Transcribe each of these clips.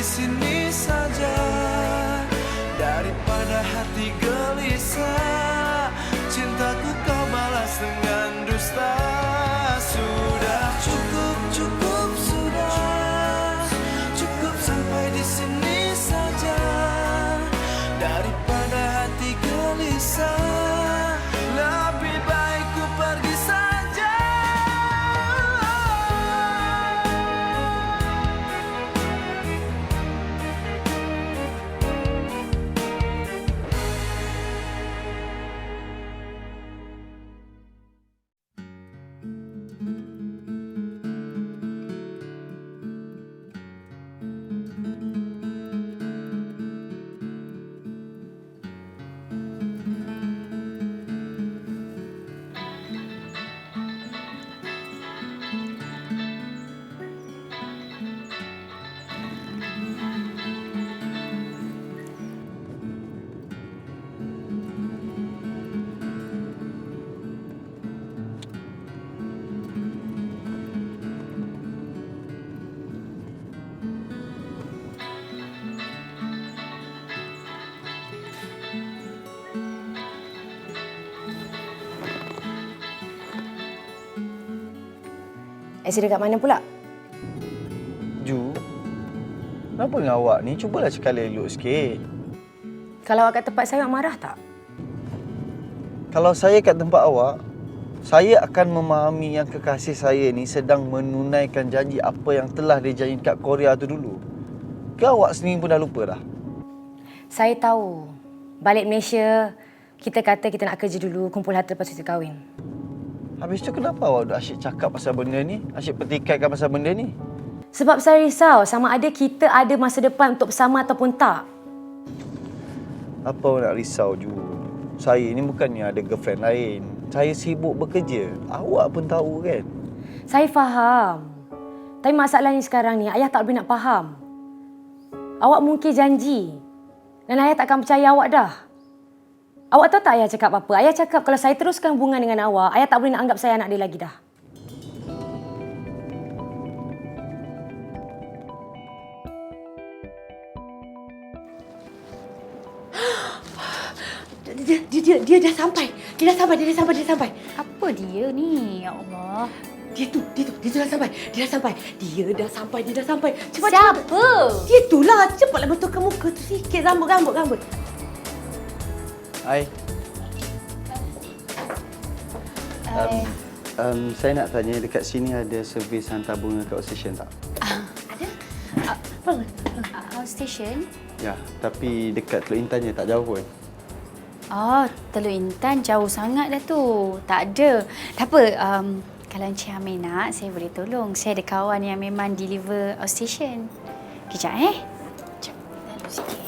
di sini saja daripada hati gelisah. Cintaku kau balas dengan dusta. Sudah cukup, cukup sudah. Cukup sampai di sini saja daripada hati gelisah. Lebih baik ku pergi saja. Aisy dekat mana pula? Ju, kenapa dengan awak ni? Cubalah cakap elok sikit. Kalau awak kat tempat saya, awak marah tak? Kalau saya kat tempat awak, saya akan memahami yang kekasih saya ni sedang menunaikan janji apa yang telah dia janji kat Korea tu dulu. Ke awak sendiri pun dah lupa dah? Saya tahu. Balik Malaysia, kita kata kita nak kerja dulu, kumpul harta lepas kita kahwin. Habis tu kenapa awak dah asyik cakap pasal benda ni? Asyik petikaikan pasal benda ni? Sebab saya risau sama ada kita ada masa depan untuk bersama ataupun tak. Apa awak nak risau, Ju? Saya ni bukannya ada girlfriend lain. Saya sibuk bekerja. Awak pun tahu kan? Saya faham. Tapi masalahnya sekarang ni, ayah tak boleh nak faham. Awak mungkin janji. Dan ayah takkan percaya awak dah. Awak tahu tak ayah cakap apa? Ayah cakap kalau saya teruskan hubungan dengan awak, ayah tak boleh nak anggap saya anak dia lagi dah. Dia dah sampai. Dia dah sampai. Apa dia ni? Ya Allah. Dia tu dah sampai. Dia dah sampai. Cepat. Siapa? Dia tu lah. Cepatlah betulkan muka tu sikit. Rambut. Hai. Saya nak tanya dekat sini ada servis hantar bunga kat outstation tak? Ada? Outstation? Ya, tapi dekat Teluk Intan je, tak jauh pun. Oh, Teluk Intan jauh sangat dah tu. Tak ada. Tak apa, kalau Encik Amir nak, saya boleh tolong. Saya ada kawan yang memang deliver outstation. Kejap, Sekejap, taruh sikit.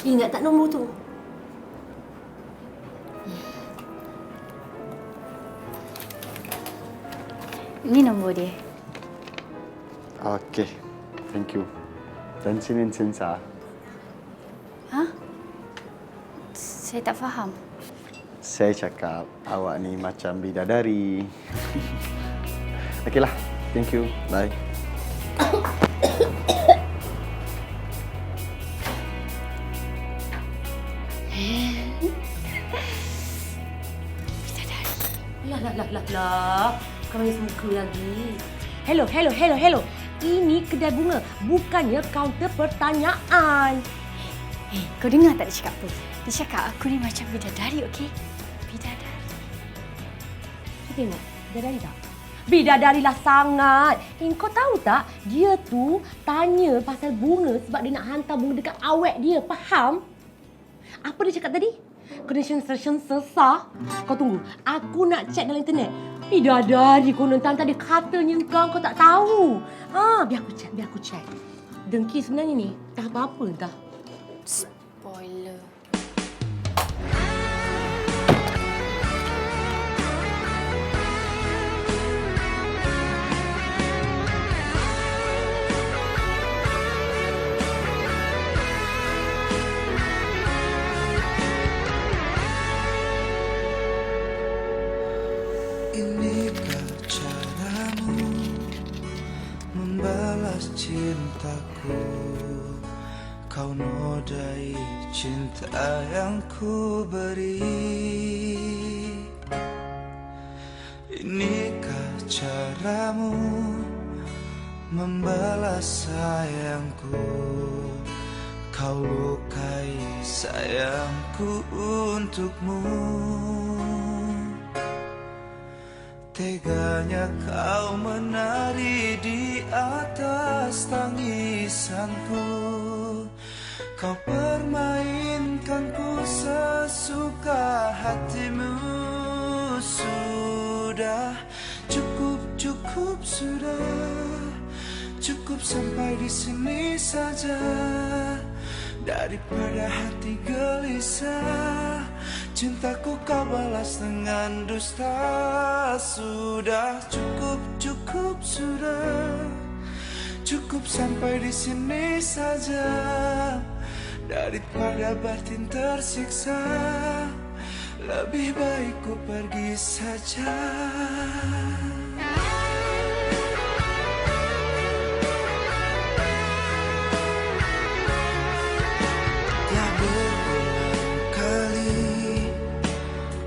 Ingat tak nombor tu? Ini nombor dia. Okey, thank you. Dan sinin sensa. Ha? Saya tak faham. Saya cakap awak ni macam bidadari. Okeylah, thank you. Bye. Lah. Kau manis muka lagi. Hello. Ini kedai bunga. Bukannya kaunter pertanyaan. Kau dengar tak dia cakap apa? Dia cakap aku ni macam bidadari, okey? Bidadari. Kau tengok, bidadari tak? Bidadarilah sangat. Kau tahu tak? Dia tu tanya pasal bunga sebab dia nak hantar bunga dekat awet dia. Faham? Apa dia cakap tadi? Connection sesah. Kau tunggu. Aku nak cek dalam internet. Bidadari konon tadi katanya kau tak tahu. Biar aku cek. Dengki sebenarnya ni tak apa-apa entah. Spoiler. Inikah caramu membalas cintaku, kau nodai cinta yang ku beri. Inikah caramu membalas sayangku? Kau lukai sayangku untukmu. Teganya kau menari di atas tangisanku. Kau permainkanku sesuka hatimu. Sudah, cukup sudah. Cukup sampai di sini saja. Daripada hati gelisah, cintaku kau balas dengan dusta. Sudah, cukup sudah. Cukup sampai di sini saja. Daripada batin tersiksa, lebih baik ku pergi saja.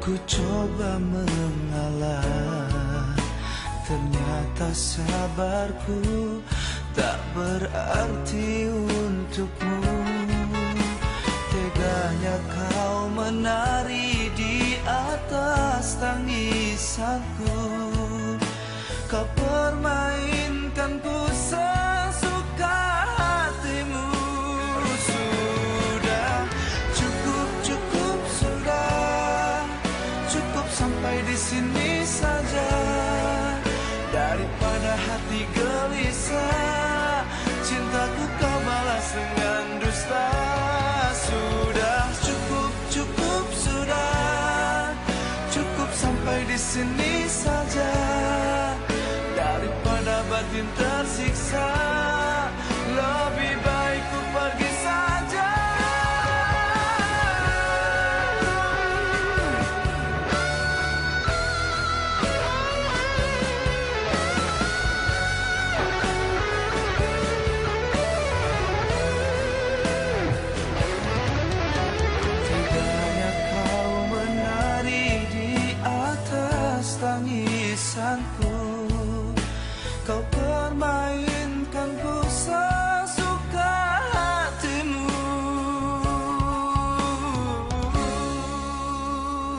Ku coba mengalah, ternyata sabarku tak berarti untukmu. Teganya kau menari di atas tangisanku. Kau permainkanku sesuka hatimu. Sudah, cukup sudah. Cukup sampai di sini saja. Daripada hati gelisah, cintaku kau balas dengan dusta. Sudah, cukup sudah. Cukup sampai di sini saja. Daripada batin tersiksa, lebih baik ku pergi saja. Tangisanku, kau permainkanku sesuka hatimu.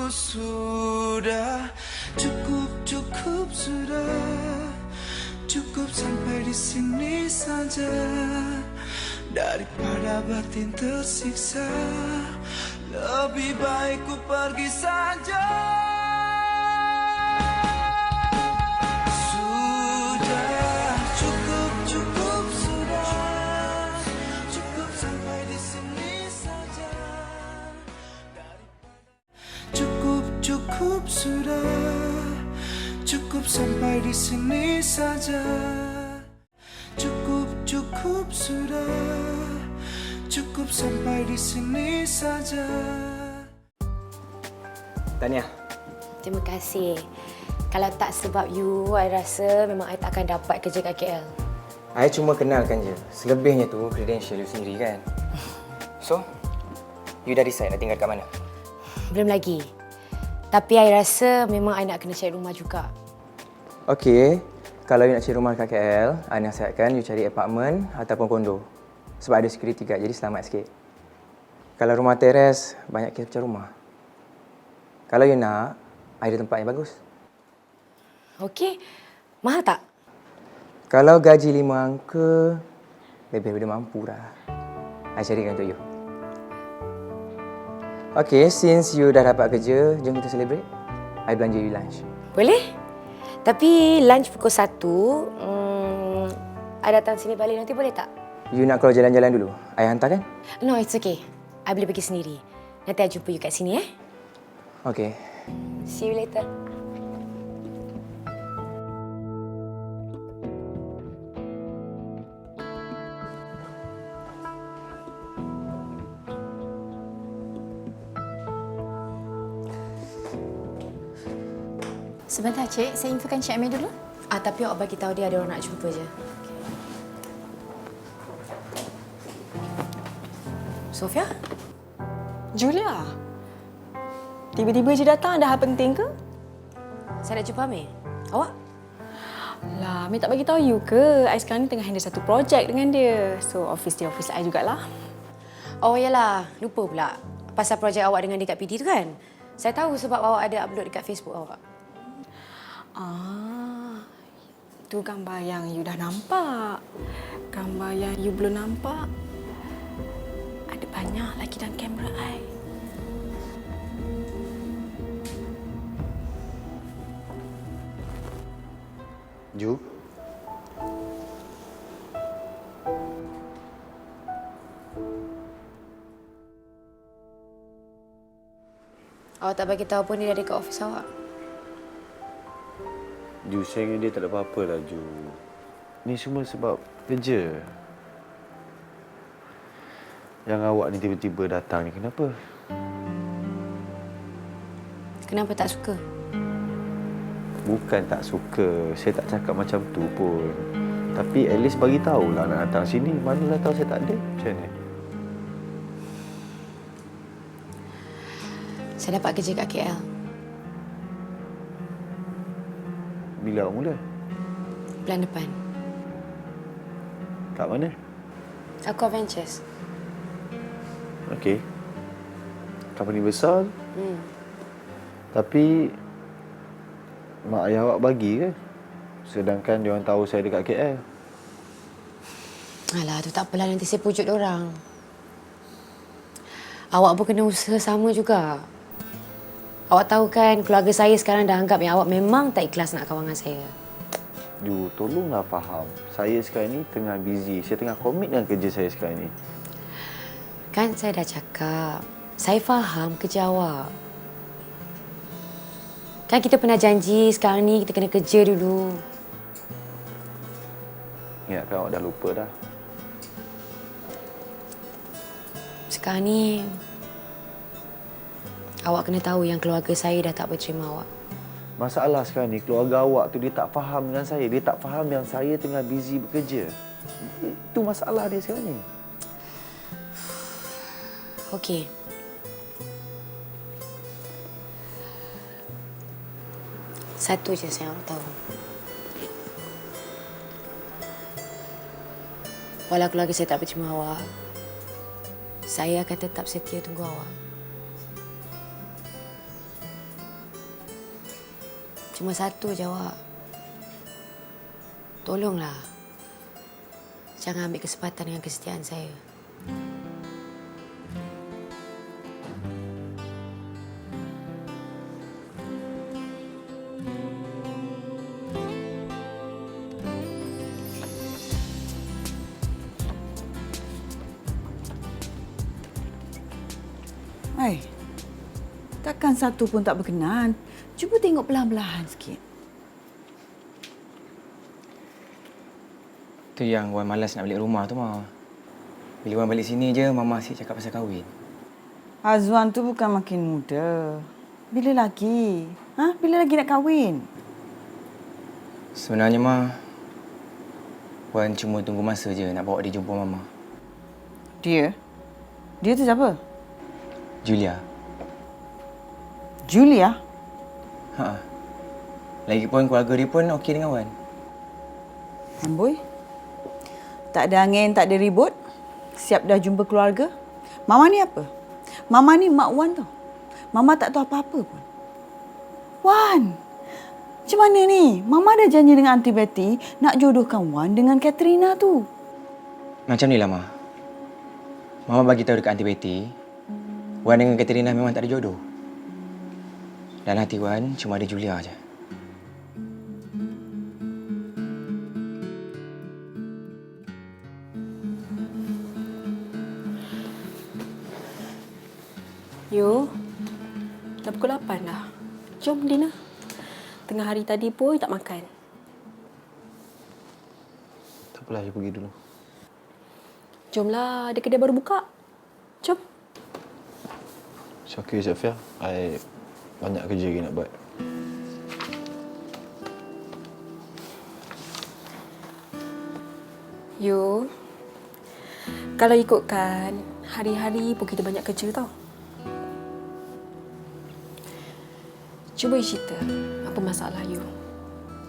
Sudah, cukup sudah. Cukup sampai di sini saja. Daripada batin tersiksa, lebih baik ku pergi saja. Cukup sudah. Cukup sampai di sini saja. Cukup sudah. Cukup sampai di sini saja. Tahniah. Terima kasih. Kalau tak sebab you, I rasa memang I tak akan dapat kerja kat KL. I cuma kenalkan je. Selebihnya tu credential you sendiri kan. So, you dah decide nak tinggal kat mana? Belum lagi. Tapi I rasa memang I nak kena cari rumah juga. Okey, kalau you nak cari rumah kat KL, I nasihatkan you cari apartmen ataupun kondo. Sebab ada security guard, jadi selamat sikit. Kalau rumah teres, banyak kes pecah rumah. Kalau you nak, I ada tempat yang bagus. Okey. Mahal tak? Kalau gaji 5 angka, lebih daripada mampu dah. I carikan untuk you. Okey, since you dah dapat kerja, jom kita celebrate. I belanja you lunch. Boleh? Tapi lunch pukul 1, I datang sini balik nanti boleh tak? You nak keluar jalan-jalan dulu? I hantar kan? No, it's okay. I boleh pergi sendiri. Nanti I jumpa you kat sini, eh? Okey. See you later. Sebentar, Cik. Saya infokan Cik Amir dulu. Tapi awak bagi tahu dia ada orang nak jumpa je. Sofia? Julia, tiba-tiba je datang, ada hal penting ke? Saya nak jumpa Amir. Awak? Lah, Amir tak bagi tahu you ke? I sekarang ni tengah handle satu projek dengan dia. So, office dia office I jugalah. Oh, yalah. Lupa pula. Pasal projek awak dengan dia kat PD tu kan? Saya tahu sebab awak ada upload dekat Facebook awak. Tu gambar yang you dah nampak. Gambar yang you belum nampak, ada banyak lagi dalam kamera I. Ju, Awak tak bagi tahu pun dia ada dekat office awak. Ju, saya dengan dia tak ada apa-apa lah, Ju. Ni semua sebab kerja. Yang awak ni tiba-tiba datang ni, kenapa? Kenapa tak suka? Bukan tak suka, saya tak cakap macam tu pun. Tapi at least bagi tahulah nak datang sini. Manalah tahu saya tak ada. Macam mana? Saya dapat kerja kat KL. Bila awak mula? Bulan depan. Kat mana? Aqua Ventures. Okey. Company besar. Tapi mak ayah awak bagi ke? Sedangkan diorang tahu saya dekat KL. Alah, tu tak apalah. Nanti saya pujuk diorang. Awak pun kena usaha sama juga. Awak tahu kan, keluarga saya sekarang dah anggap yang awak memang tak ikhlas nak kawan dengan saya. Ju, tolonglah faham. Saya sekarang ni tengah busy. Saya tengah komit dengan kerja saya sekarang ni. Kan saya dah cakap, saya faham kerja awak. Kan kita pernah janji sekarang ni kita kena kerja dulu. Ingatkan awak dah lupa dah. Sekarang ni, awak kena tahu yang keluarga saya dah tak berterima awak. Masalah sekarang ni, keluarga awak tu dia tak faham dengan saya. Dia tak faham yang saya tengah busy bekerja. Itu masalah dia sekarang ni. Okey. Satu je saya nak tahu. Walau keluarga saya tak berterima awak, saya akan tetap setia tunggu awak. Cuma satu je awak. Tolonglah. Jangan ambil kesempatan dengan kesetiaan saya. Hai, takkan satu pun tak berkenan. Cuba tengok perlahan-lahan sikit. Tu yang Wan malas nak balik rumah tu, Ma. Bila Wan balik sini je, Mama asyik cakap pasal kahwin. Azwan tu bukan makin muda. Bila lagi? Bila lagi nak kahwin? Sebenarnya, Ma, Wan cuma tunggu masa je nak bawa dia jumpa Mama. Dia? Dia tu siapa? Julia. Julia? Ha. Lagipun keluarga dia pun okey dengan Wan. Amboi. Tak ada angin, tak ada ribut. Siap dah jumpa keluarga. Mama ni apa? Mama ni mak Wan tau. Mama tak tahu apa-apa pun. Wan! Macam mana ni? Mama dah janji dengan Aunty Betty nak jodohkan Wan dengan Katrina tu. Macam ni lah, Ma. Mama bagi tahu dekat Aunty Betty, Wan dengan Katerina memang tak ada jodoh. Dan hati Wan cuma ada Julia aja. You, dah pukul 8 dah. Jom dinner. Tengah hari tadi pun tak makan. Tak apalah, you pergi dulu. Jomlah, ada kedai baru buka. Jom. It's okay, Sofia. I banyak kerja lagi nak buat. You, kalau ikutkan Hari-hari pun kita banyak kerja tau. Cuba you cerita apa masalah you.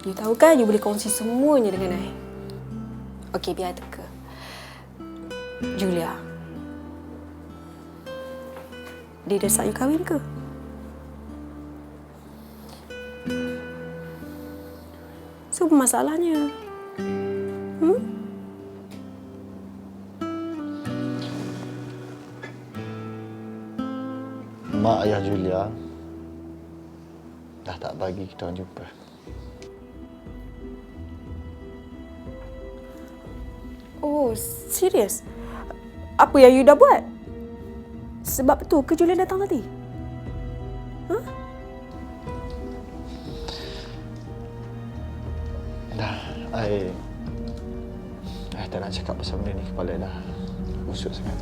You tahu kan you boleh kongsi semuanya dengan I. Okey, biar I teka. Julia. Dia desak you kahwin ke? So, apa masalahnya? Mak ayah Julia dah tak bagi kita orang jumpa. Oh, serius? Apa yang you dah buat? Sebab tu ke Julia datang tadi? Dah, I tak nak cakap pasal benda ni, kepala dah busuk sangat.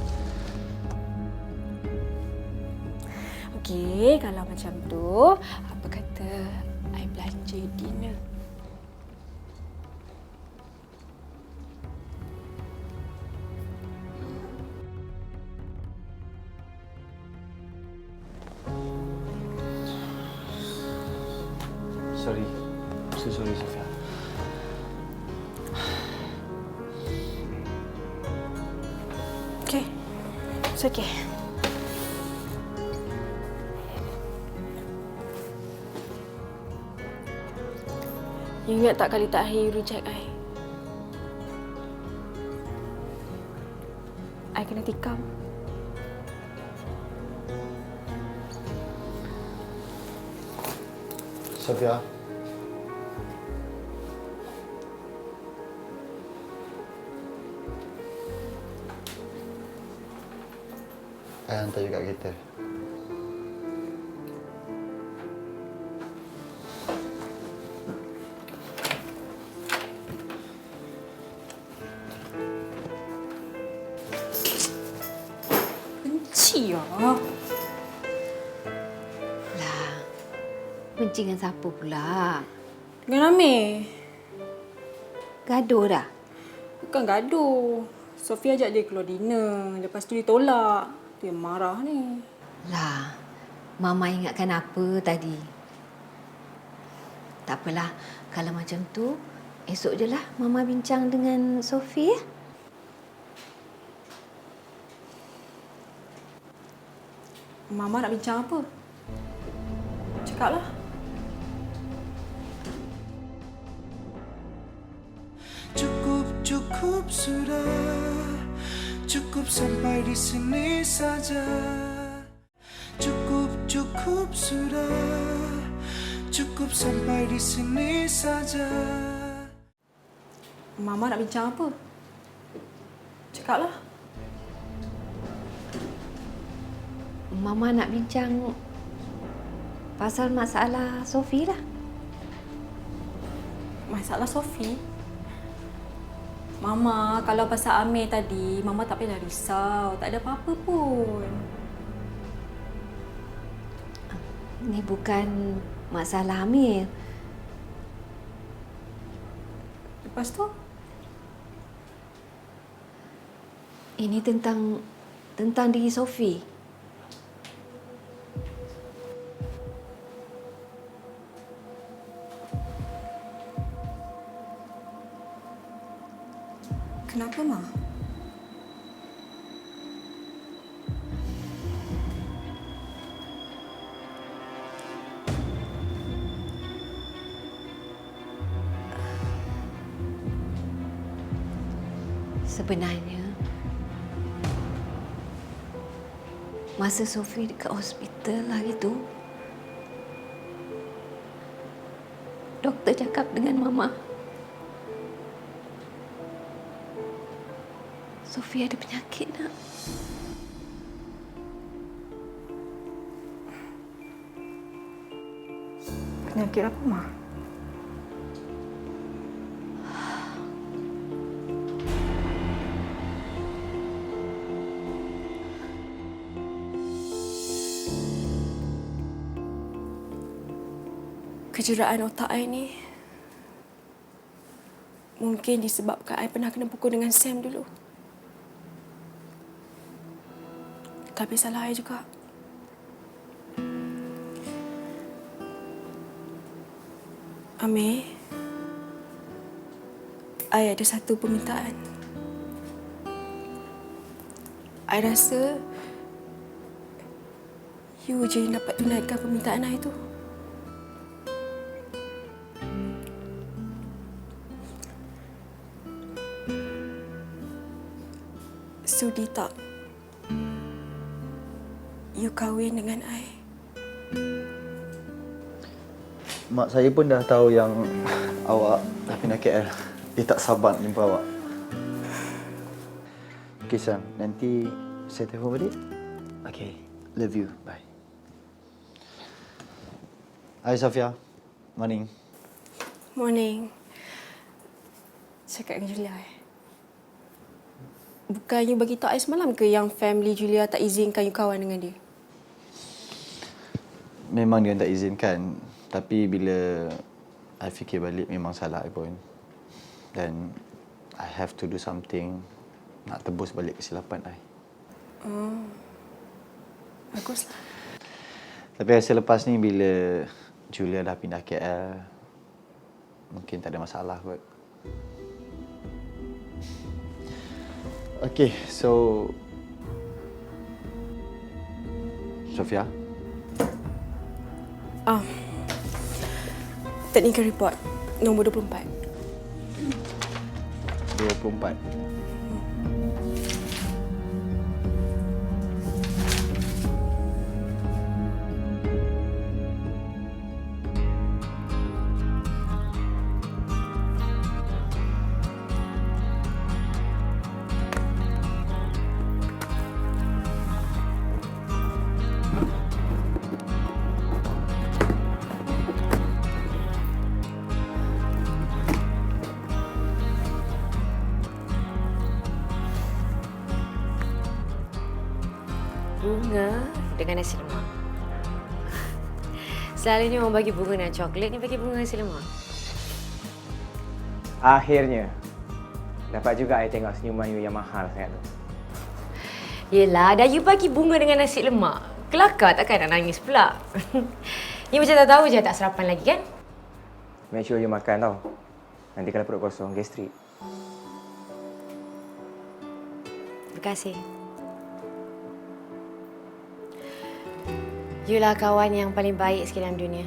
Okey, kalau macam tu, apa kata I belanja dinner? Sorry. So sorry, Sofia. Okey. It's okay. You ingat tak kali terakhir you reject I? I kena tikam. Sofia. I hantar you kat kereta. Benci ya. Lah, benci dengan siapa pula? Dengan Amir. Gaduh dah. Bukan gaduh. Sofia ajak dia keluar dinner. Lepas tu dia tolak. Dia marah ni. Lah, Mama ingatkan apa tadi? Tak apalah, kalau macam tu, esok je lah Mama bincang dengan Sophie ya. Mama nak bincang apa? Cakaplah. Cukup sudah. Cukup sampai di sini saja. Cukup sudah. Cukup sampai di sini saja. Mama nak bincang apa? Cakaplah. Mama nak bincang pasal masalah Sophie lah. Masalah Sophie? Mama, kalau pasal Amir tadi, Mama tak payah risau. Tak ada apa-apa pun. Ini bukan masalah Amir. Lepas tu? Ini tentang diri Sophie. Kenapa, Ma? Sebenarnya, masa Sophie dekat hospital hari tu, doktor cakap dengan Mama, Sophie ada penyakit, nak. Penyakit apa, Ma? Kejeraan otak I ni mungkin disebabkan I pernah kena pukul dengan Sam dulu. Tapi salah I juga. Amir, I ada satu permintaan. I rasa you je yang dapat tunaikan permintaan I tu. Sudi tak you kahwin dengan I? Mak saya pun dah tahu yang awak dah pindah KL. Dia tak sabar nak jumpa awak. Okay, Sam. Nanti saya telefon balik. Okay. Love you. Bye. Hai, Safia. Morning. Morning. Cakap dengan Julia. Bukan you bagi tahu I semalam ke yang family Julia tak izinkan you kawan dengan dia? Memang dia tak izinkan. Tapi bila I fikir balik, memang salah I pun. Dan I have to do something nak tebus balik kesilapan I. Oh. Baguslah. Tapi rasa lepas ni bila Julia dah pindah KL, mungkin tak ada masalah kot. Okay, so Sofia? Technical report nombor 24. 24. Bunga dengan nasi lemak. Selalunya orang bagi bunga dengan coklat, ni bagi bunga nasi lemak. Akhirnya, dapat juga I tengok senyuman you yang mahal sangat tu. Yelah, dah you bagi bunga dengan nasi lemak. Kelakar takkan nak nangis pula. You macam tak tahu je tak sarapan lagi kan? Make sure you makan tau. Nanti kalau perut kosong, gastrik. Terima kasih. You lah kawan yang paling baik sekali dalam dunia.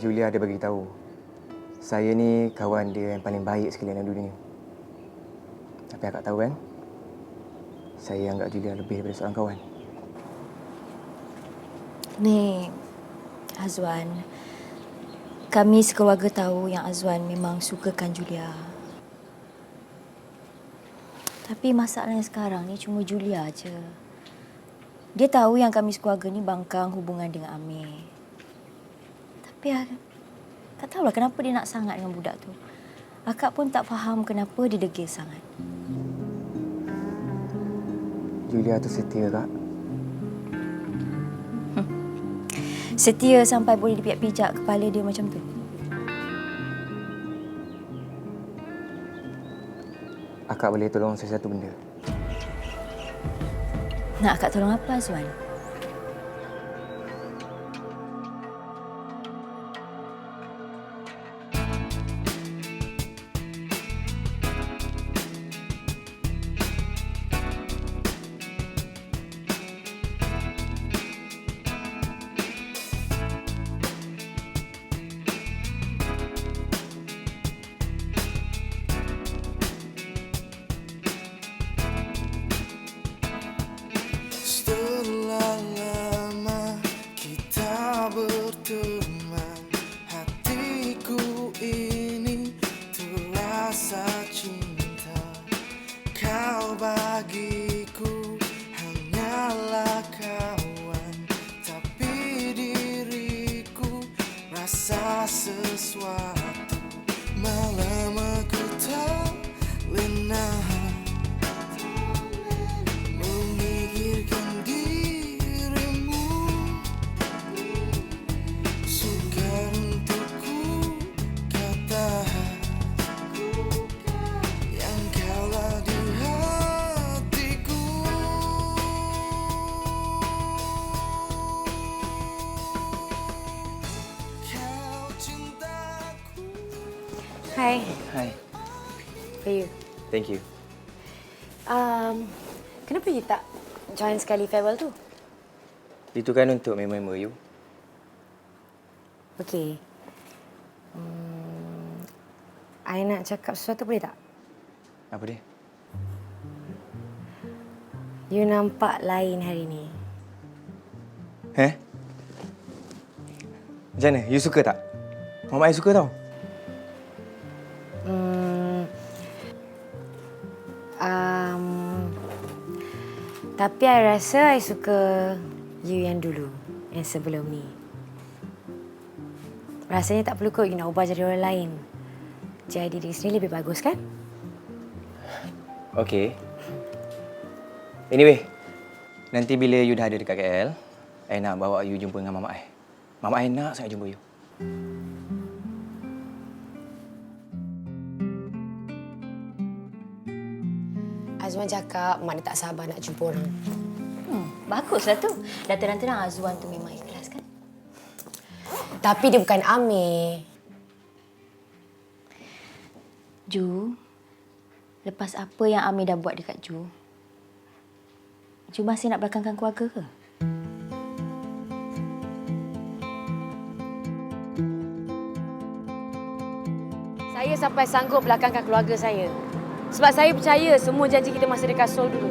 Julia ada bagi tahu. Saya ni kawan dia yang paling baik sekali dalam dunia. Tapi akak tahu kan? Saya anggap Julia lebih daripada seorang kawan. Ni, Azwan. Kami sekeluarga tahu yang Azwan memang sukakan Julia. Tapi masalahnya sekarang ni cuma Julia aja. Dia tahu yang kami sekeluarga ni bangkang hubungan dengan Amir. Tapi tak tahulah kenapa dia nak sangat dengan budak tu. Akak pun tak faham kenapa dia degil sangat. Julia tu setia, Kak. Setia sampai boleh dipijak kepala dia macam tu. Akak boleh tolong saya satu benda. Nak akak tolong apa, Azwan? Setelah lama kita berteman, hatiku ini terasa cinta. Kau bagiku hanyalah kawan, tapi diriku rasa sesuatu. Malam aku tak lena memikirkan dirimu. Sukar untukku kata yang kau Hi. Hai. For you. Thank you. Kenapa you tak join sekali farewell tu? Itu kan untuk member you. Okay. I nak cakap sesuatu boleh tak? Apa dia? You nampak lain hari ni. Macam mana? You suka tak? Mama I suka tau. Tapi I rasa I suka you yang dulu, yang sebelum ni. Rasanya tak perlu kot you nak ubah jadi orang lain. Jadi diri sendiri lebih bagus kan? Okay. Anyway, nanti bila you dah ada dekat KL, I nak bawa you jumpa dengan Mama I. Mama I nak sangat jumpa you. Azwan cakap mak dia tak sabar nak jumpa orang. Baguslah tu. Dah terang-terang Azwan tu memang ikhlas kan? Tapi dia bukan Amir. Ju, lepas apa yang Amir dah buat dekat Ju, Ju masih nak belakangkan keluarga ke? Saya sampai sanggup belakangkan keluarga saya. Sebab saya percaya semua janji kita masa dekat Seoul dulu.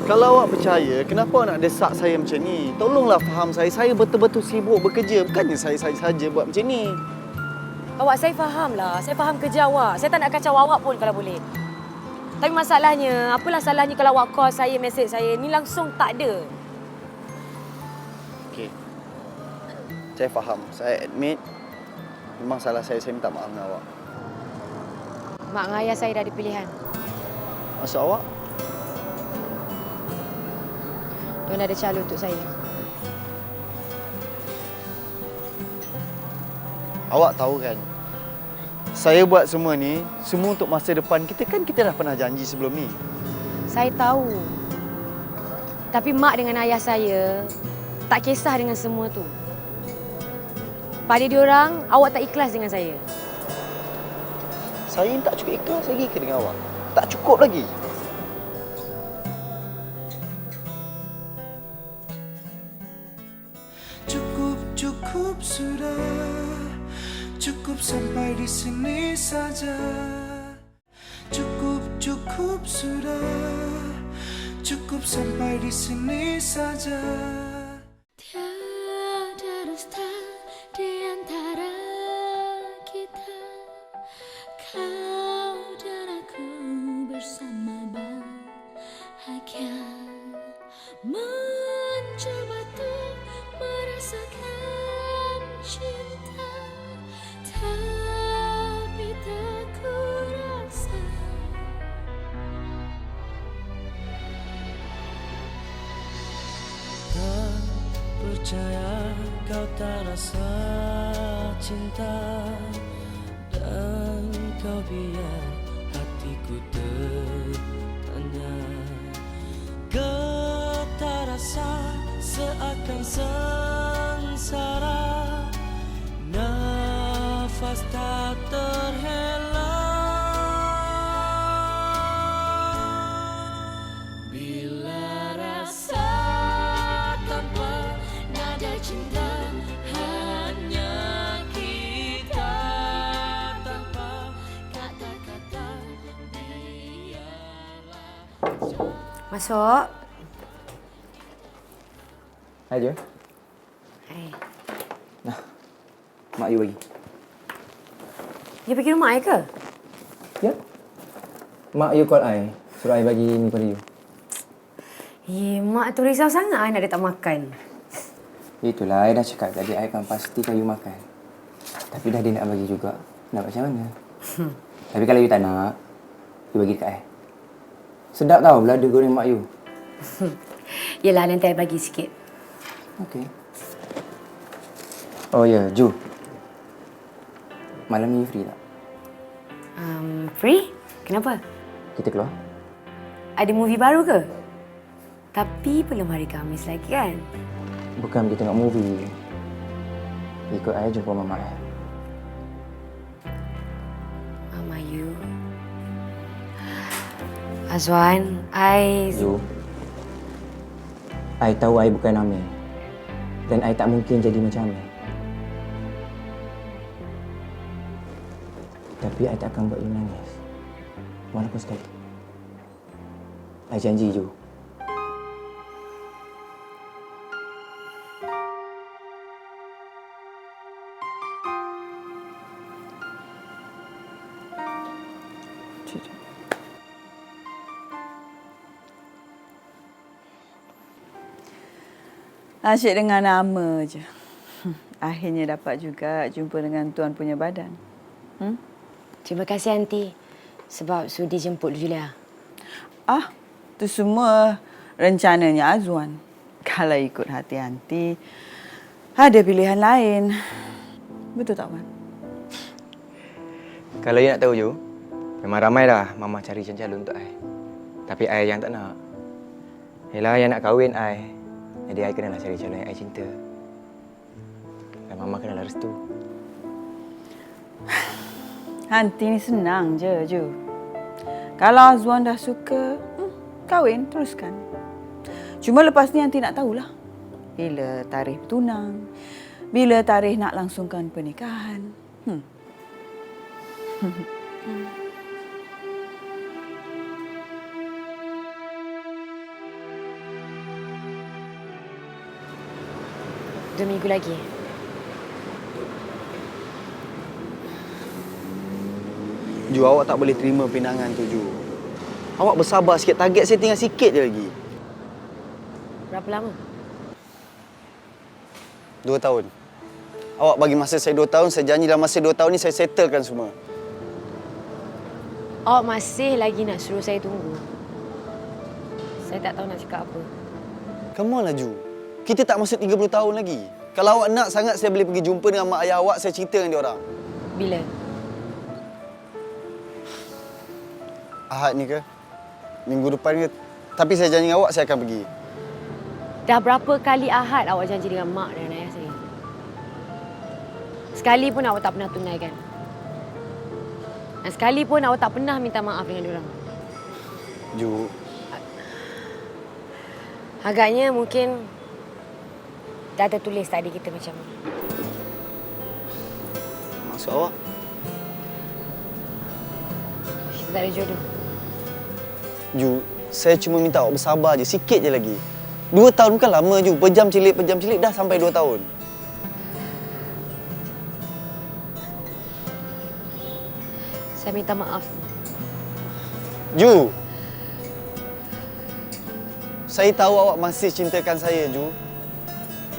Kalau awak percaya, kenapa awak nak desak saya macam ni? Tolonglah faham saya. Saya betul-betul sibuk bekerja. Bukannya saya saja buat macam ni. Awak, saya fahamlah. Saya faham kerja awak. Saya tak nak kacau awak pun kalau boleh. Tapi masalahnya, apalah salahnya kalau awak call saya, mesej saya. Ni langsung tak ada. Okey. Saya faham. Saya admit. Memang salah saya. Saya minta maaf dengan awak. Mak dengan ayah saya dah ada pilihan. Maksud awak? Diorang ada calon untuk saya. Awak tahu kan? Saya buat semua ni, semua untuk masa depan kita kan kita dah pernah janji sebelum ni. Saya tahu. Tapi mak dengan ayah saya tak kisah dengan semua tu. Pada diorang, awak tak ikhlas dengan saya. Saya tak cukup ikhlas lagi ke dengan awak? Tak cukup lagi? Cukup sudah. Cukup sampai di sini saja. Cukup sudah. Cukup sampai di sini saja. Tiada dusta di antara kita. Kau dan aku bersama bahagia. Mencoba tuh merasakan cinta. Tapi tak kurasa. Tak percaya kau tak rasa cinta. Dan kau biar hatiku tertanya. Getar rasa seakan sengsara. Nafas tak terhela. Bila rasa tanpa nada cinta. Hanya kita tanpa kata-kata. Biarlah. Masuk. Hai je. Hai. Nah, mak you bagi. You pergi rumah I ke? Ya. Mak you call I. Suruh I bagi ni pada you. Mak tu risau sangat I nak dia tak makan. Itulah, I dah cakap tadi I akan pastikan you makan. Tapi dah dia nak bagi juga. Nak macam mana? Tapi kalau you tak nak, you bagi dekat I. Sedap tau belada goreng mak you. Yelah, nanti I bagi sikit. Okey. Oh ya, Ju. Malam ni you free tak? Free? Kenapa? Kita keluar. Ada movie baru ke? Tapi belum hari Khamis lagi kan? Bukan pergi tengok movie. Ikut I jumpa mama I. you. Azwan, Ju, I tahu I bukan Amir. Dan I tak mungkin jadi macam Amir. Tapi I tak akan buat you nangis. Walaupun sekali. I janji, Ju. Asyik dengan nama je. Akhirnya dapat juga jumpa dengan tuan punya badan. Terima kasih, Aunty. Sebab sudi jemput Julia. Tu semua rencananya Azwan. Kalau ikut hati Aunty, ada pilihan lain. Betul tak, Wan? Kalau you nak tahu, Ju, memang ramai dah Mama cari calon untuk I. Tapi I yang tak nak. Yelah, yang nak kahwin I. Jadi I kenalah cari calon yang I cinta. Dan Mama kenalah restu. Aunty ni senang je, Ju. Kalau Azwan dah suka, kahwin, teruskan. Cuma lepas ni Aunty nak tahulah. Bila tarikh bertunang, bila tarikh nak langsungkan pernikahan. Dua minggu lagi. Ju, awak tak boleh terima pinangan tu, Ju. Awak bersabar sikit. Target saya tinggal sikit je lagi. Berapa lama? 2 tahun. Awak bagi masa saya 2 tahun. Saya janji dalam masa 2 tahun ni saya settlekan semua. Awak masih lagi nak suruh saya tunggu. Saya tak tahu nak cakap apa. Come on lah, Ju. Kita tak masuk 30 tahun lagi. Kalau awak nak sangat, saya boleh pergi jumpa dengan mak ayah awak. Saya cerita dengan diorang. Bila? Ahad ni ke? Minggu depan ke? Tapi saya janji dengan awak, saya akan pergi. Dah berapa kali Ahad awak janji dengan mak dan ayah saya? Sekali pun awak tak pernah tunaikan. Dan sekali pun awak tak pernah minta maaf dengan diorang. Ju. Agaknya mungkin dah tertulis tadi kita macam ni. Maksud awak? Kita tak ada jodoh. Ju, saya cuma minta awak bersabar je. Sikit je lagi. 2 tahun bukan lama, Ju. Pejam celik dah sampai 2 tahun. Saya minta maaf. Ju. Saya tahu awak masih cintakan saya, Ju.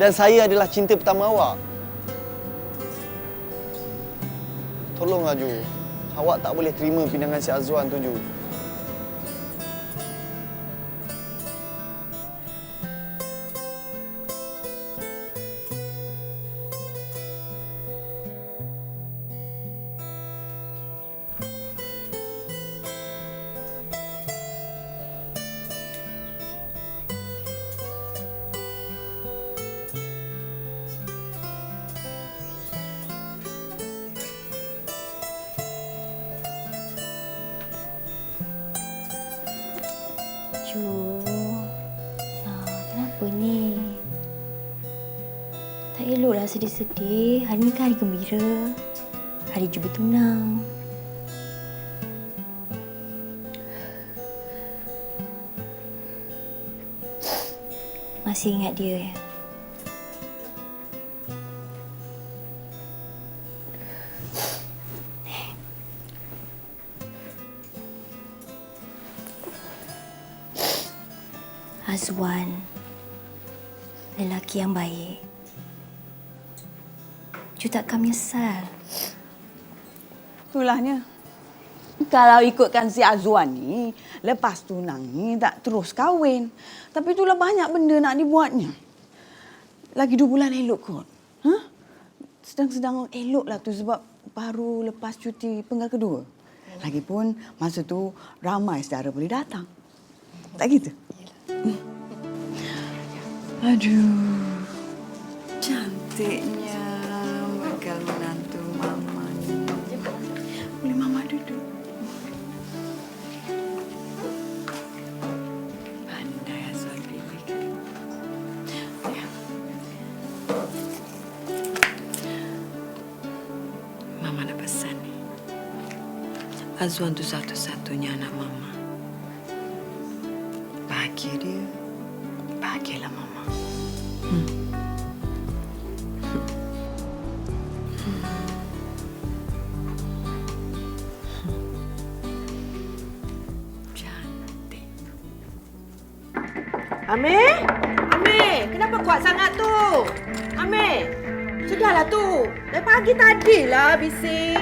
Dan saya adalah cinta pertama awak. Tolonglah, Ju. Awak tak boleh terima pinangan si Azwan tu, Ju. Ju, kenapa ni? Tak eloklah sedih-sedih. Hari ni kan hari gembira. Hari Ju bertunang. Masih ingat dia ya? Azwan, lelaki yang baik. Ju takkan menyesal. Itulahnya. Kalau ikutkan si Azwan ni, lepas tunang ni tak terus kahwin. Tapi itulah banyak benda nak dibuatnya. Lagi 2 bulan elok kot. Sedang-sedang elok lah tu sebab baru lepas cuti penggal kedua. Lagipun masa tu ramai saudara boleh datang. Tak gitu? Aduh, cantiknya bekal menantu Mama ni. Boleh Mama duduk? Mama nak pesan ni. Azwan tu satu-satunya anak Mama. Bahagia dia, bahagialah Mama. Cantik. Amir? Amir, kenapa kuat sangat tu? Amir, sudahlah tu. Dari pagi tadilah bising.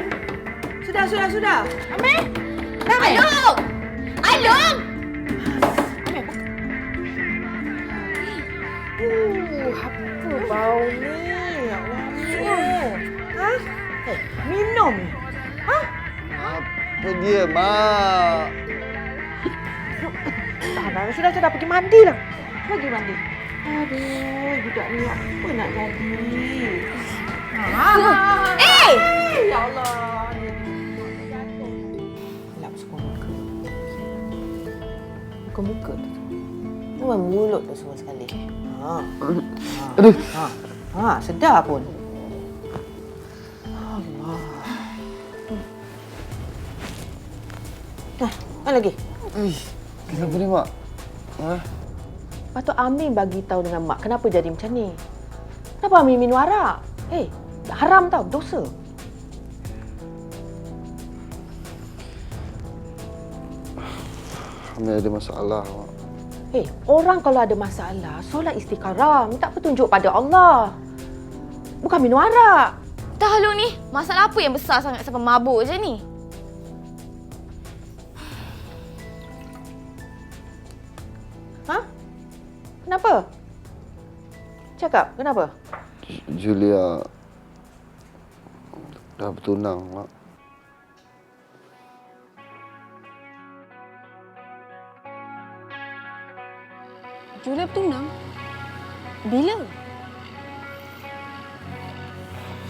Sudah. Amir? Amir? Alung! Alung! Apa bau ni? Ya Allah, Amir. Ha? Minum? Ha? Apa dia, Mak? Sudah, pergi mandilah. Pergi mandi. Aduh, budak ni apa nak jadi? Ya Allah. Lap suka muka. Muka tu. Memang mulut tu semua sekali. Sedar pun. Allah. Mana lagi? Kenapa ni, Mak? Lepas tu Amir bagi tahu dengan Mak kenapa jadi macam ni. Kenapa Amir minum arak? Haram tau, dosa. Amir ada masalah, Mak. Orang kalau ada masalah, solat istikharah, minta petunjuk pada Allah. Bukan minum arak. Dah Alung ni, masalah apa yang besar sangat sampai mabuk je ni? Ha? Kenapa? Cakap, kenapa? Julia dah bertunang, Mak. Julia bertunang? Bila?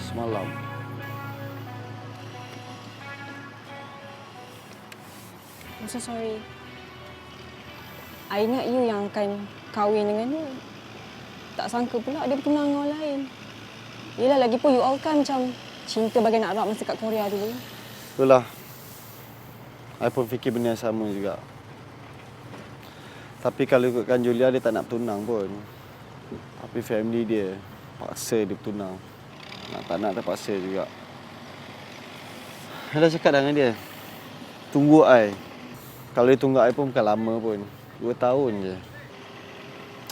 Semalam. I'm so sorry. I ingat you yang akan kahwin dengan dia. Tak sangka pula dia bertunang dengan orang lain. Yelah, lagipun you all kan macam cinta bagai nak Arab masa kat Korea dulu. Itulah. I pun fikir benda yang sama juga. Tapi kalau ikutkan Julia, dia tak nak bertunang pun. Tapi family dia paksa dia bertunang. Tak nak terpaksa juga. I dah cakap dengan dia. Tunggu I. Kalau dia tunggu I pun bukan lama pun. 2 tahun je.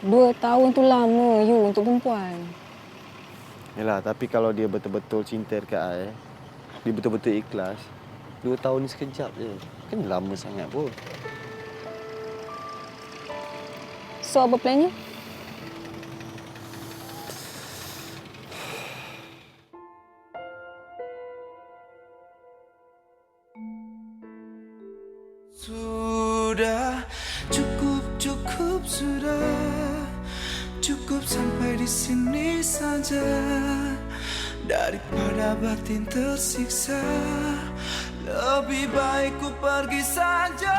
2 tahun tu lama you untuk perempuan. Yalah, tapi kalau dia betul-betul cinta dekat I, dia betul-betul ikhlas, 2 tahun ni sekejap je. Kan lama sangat pun. So, apa plannya? Sudah, cukup sudah. Cukup sampai di sini saja. Daripada batin tersiksa, lebih baik ku pergi saja.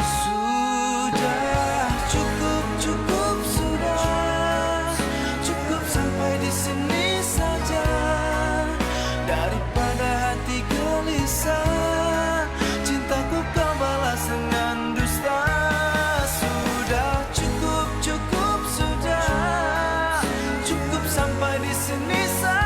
Sudah, cukup sudah. Cukup sampai di sini saja. Daripada hati gelisah, cintaku kau balas dengan dusta. Sudah, cukup sudah. Cukup sampai di sini saja.